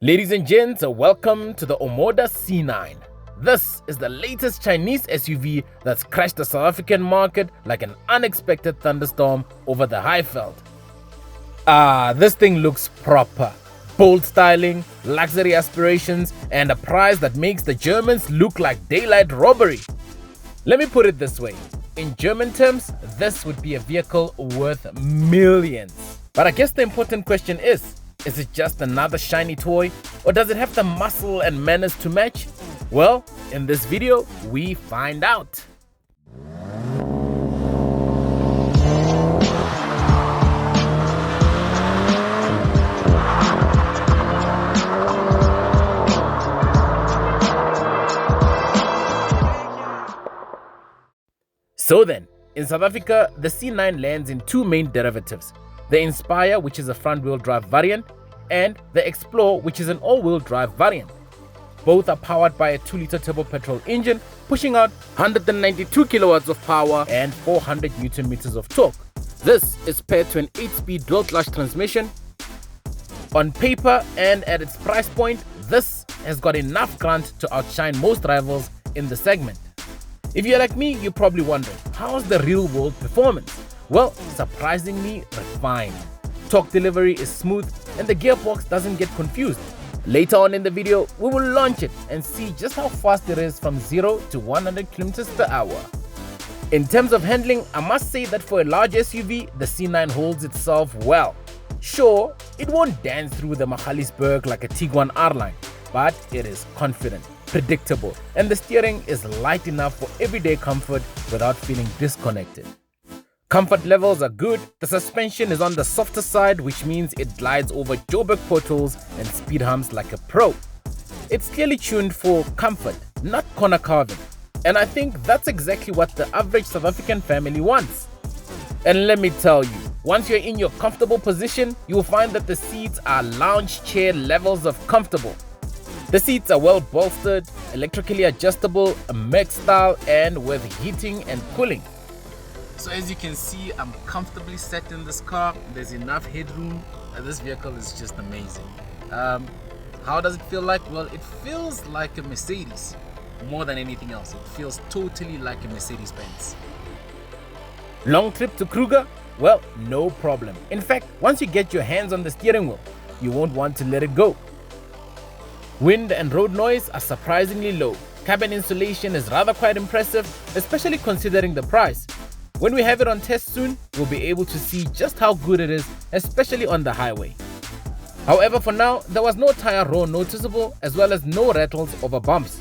Ladies and gents, welcome to the Omoda C9. This is the latest Chinese SUV that's crashed the South African market like an unexpected thunderstorm over the Highveld. This thing looks proper. Bold styling, luxury aspirations, and a price that makes the Germans look like daylight robbery. Let me put it this way. In German terms, this would be a vehicle worth millions. But I guess the important question is it just another shiny toy, or does it have the muscle and manners to match? Well, in this video, we find out. So then, in South Africa, the C9 lands in two main derivatives. The Inspire, which is a front-wheel drive variant, and the Explore, which is an all-wheel drive variant. Both are powered by a 2-liter turbo petrol engine, pushing out 192 kilowatts of power and 400 newton meters of torque. This is paired to an 8-speed dual-clutch transmission. On paper and at its price point, this has got enough grunt to outshine most rivals in the segment. If you're like me, you're probably wondering, how's the real-world performance? Well, surprisingly refined. Torque delivery is smooth and the gearbox doesn't get confused. Later on in the video, we will launch it and see just how fast it is from 0 to 100 kilometers per hour. In terms of handling, I must say that for a large SUV, the C9 holds itself well. Sure, it won't dance through the Magaliesberg like a Tiguan R-Line, but it is confident, predictable, and the steering is light enough for everyday comfort without feeling disconnected. Comfort levels are good. The suspension is on the softer side, which means it glides over Joburg potholes and speed humps like a pro. It's clearly tuned for comfort, not corner carving. And I think that's exactly what the average South African family wants. And let me tell you, once you're in your comfortable position, you will find that the seats are lounge chair levels of comfortable. The seats are well bolstered, electrically adjustable, a Merc style, and with heating and cooling. So as you can see, I'm comfortably set in this car. There's enough headroom. This vehicle is just amazing. How does it feel like? Well, it feels like a Mercedes more than anything else. It feels totally like a Mercedes-Benz. Long trip to Kruger? Well, no problem. In fact, once you get your hands on the steering wheel, you won't want to let it go. Wind and road noise are surprisingly low. Cabin insulation is rather quite impressive, especially considering the price. When we have it on test soon, we'll be able to see just how good it is, especially on the highway. However, for now, there was no tire roll noticeable, as well as no rattles over bumps.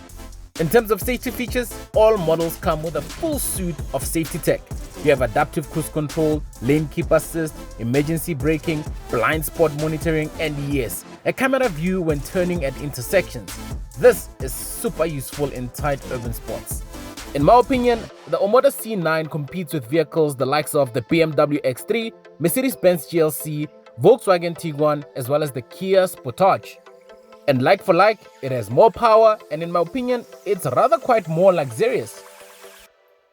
In terms of safety features, all models come with a full suite of safety tech. You have adaptive cruise control, lane keep assist, emergency braking, blind spot monitoring, and yes, a camera view when turning at intersections. This is super useful in tight urban spots. In my opinion, the Omoda C9 competes with vehicles the likes of the BMW X3, Mercedes-Benz GLC, Volkswagen Tiguan, as well as the Kia Sportage. And like for like, it has more power, and in my opinion, it's rather quite more luxurious.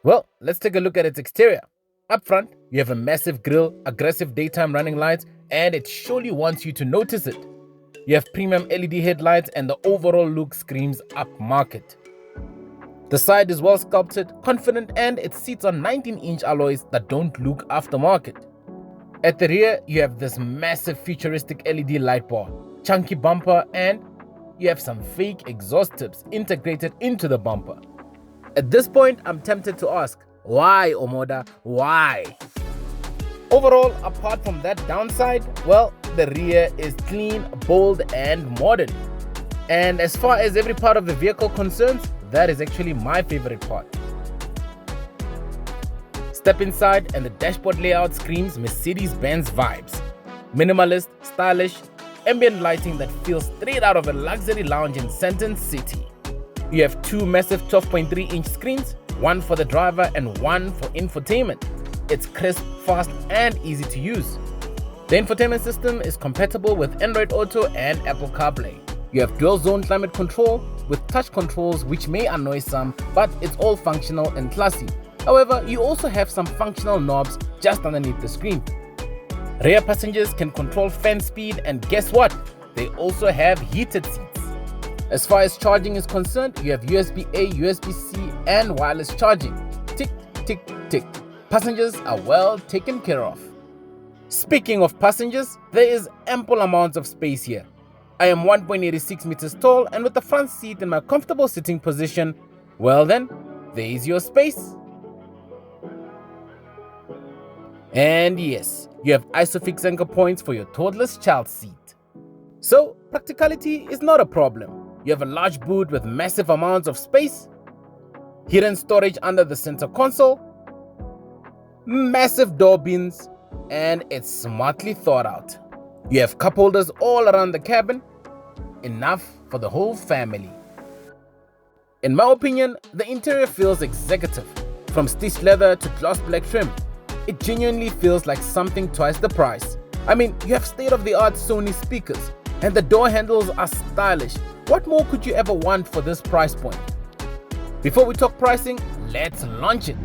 Well, let's take a look at its exterior. Up front, you have a massive grille, aggressive daytime running lights, and it surely wants you to notice it. You have premium LED headlights, and the overall look screams upmarket. The side is well sculpted, confident, and it sits on 19-inch alloys that don't look aftermarket. At the rear, you have this massive futuristic LED light bar, chunky bumper, and you have some fake exhaust tips integrated into the bumper. At this point, I'm tempted to ask, why Omoda? Why? Overall, apart from that downside, well, the rear is clean, bold, and modern. And as far as every part of the vehicle concerns, that is actually my favorite part. Step inside and the dashboard layout screams Mercedes-Benz vibes. Minimalist, stylish, ambient lighting that feels straight out of a luxury lounge in Sandton City. You have two massive 12.3-inch screens, one for the driver and one for infotainment. It's crisp, fast, and easy to use. The infotainment system is compatible with Android Auto and Apple CarPlay. You have dual zone climate control with touch controls, which may annoy some, but it's all functional and classy. However, you also have some functional knobs just underneath the screen. Rear passengers can control fan speed, and guess what? they also have heated seats. As far as charging is concerned, you have USB-A, USB-C and wireless charging. Tick, tick, tick. Passengers are well taken care of. Speaking of passengers, there is ample amounts of space here. I am 1.86 meters tall, and with the front seat in my comfortable sitting position, well then, there is your space. And yes, you have ISOFIX anchor points for your toddler's child seat. So practicality is not a problem. You have a large boot with massive amounts of space, hidden storage under the center console, massive door bins, and it's smartly thought out. You have cup holders all around the cabin, enough for the whole family. In my opinion, the interior feels executive. From stitched leather to gloss black trim, it genuinely feels like something twice the price. I mean, you have state-of-the-art Sony speakers, and the door handles are stylish. What more could you ever want for this price point? Before we talk pricing, let's launch it.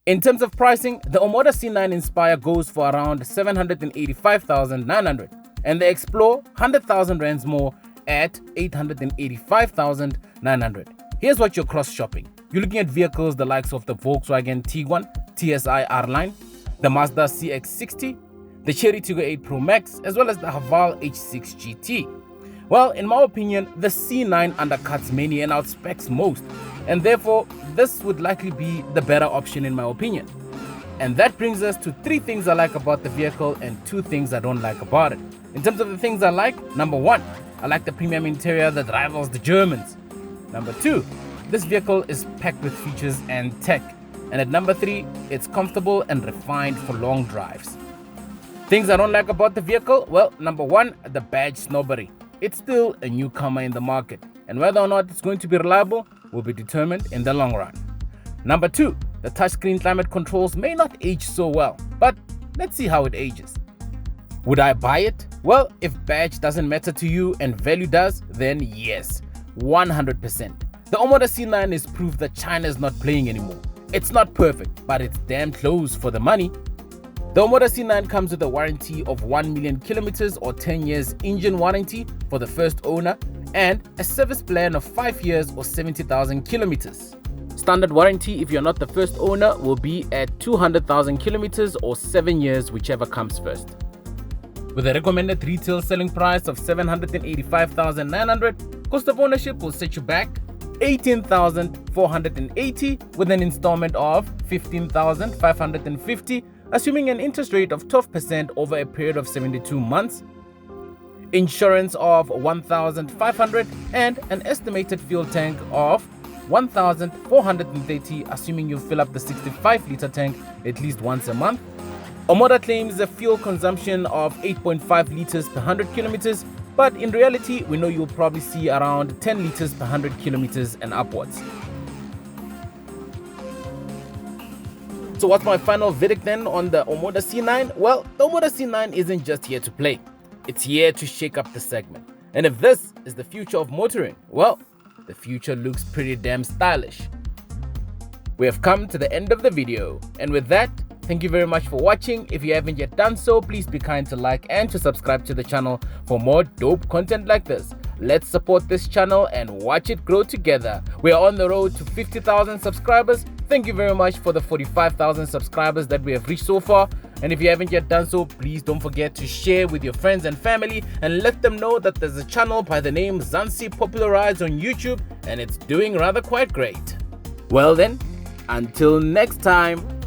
In terms of pricing, the Omoda C9 Inspire goes for around 785,900 and the Explore 100,000 rands more at 885,900. Here's what you're cross-shopping. You're looking at vehicles the likes of the Volkswagen Tiguan TSI R-Line, the Mazda CX-60, the Chery Tiggo 8 Pro Max, as well as the Haval H6 GT. Well, in my opinion, the C9 undercuts many and outspecs most, and therefore this would likely be the better option in my opinion. And that brings us to 3 things I like about the vehicle and 2 things I don't like about it. In terms of the things I like, number 1, I like the premium interior that rivals the Germans. Number 2, this vehicle is packed with features and tech. And at number 3, it's comfortable and refined for long drives. Things I don't like about the vehicle, well, number 1, the badge snobbery. It's still a newcomer in the market, and whether or not it's going to be reliable will be determined in the long run. Number 2, the touchscreen climate controls may not age so well, but let's see how it ages. Would I buy it? Well, if badge doesn't matter to you and value does, then yes, 100%. The Omoda C9 is proof that China is not playing anymore. It's not perfect, but it's damn close for the money. The Omoda C9 comes with a warranty of 1 million kilometers or 10 years engine warranty for the first owner and a service plan of 5 years or 70,000 kilometers. Standard warranty if you're not the first owner will be at 200,000 kilometers or 7 years, whichever comes first. With a recommended retail selling price of 785,900, cost of ownership will set you back 18,480 with an installment of 15,550, assuming an interest rate of 12% over a period of 72 months, insurance of 1,500 and an estimated fuel tank of 1,430, assuming you fill up the 65-liter tank at least once a month. Omoda claims a fuel consumption of 8.5 liters per 100 kilometers, but in reality, we know you'll probably see around 10 liters per 100 kilometers and upwards. So what's my final verdict then on the Omoda C9? Well, the Omoda C9 isn't just here to play. It's here to shake up the segment. And if this is the future of motoring, well, the future looks pretty damn stylish. We have come to the end of the video, and with that, thank you very much for watching. If you haven't yet done so, please be kind to like and to subscribe to the channel for more dope content like this. Let's support this channel and watch it grow together. We are on the road to 50,000 subscribers. Thank you very much for the 45,000 subscribers that we have reached so far. And if you haven't yet done so, please don't forget to share with your friends and family and let them know that there's a channel by the name Mzansi Popularized on YouTube and it's doing rather quite great. Well then, until next time.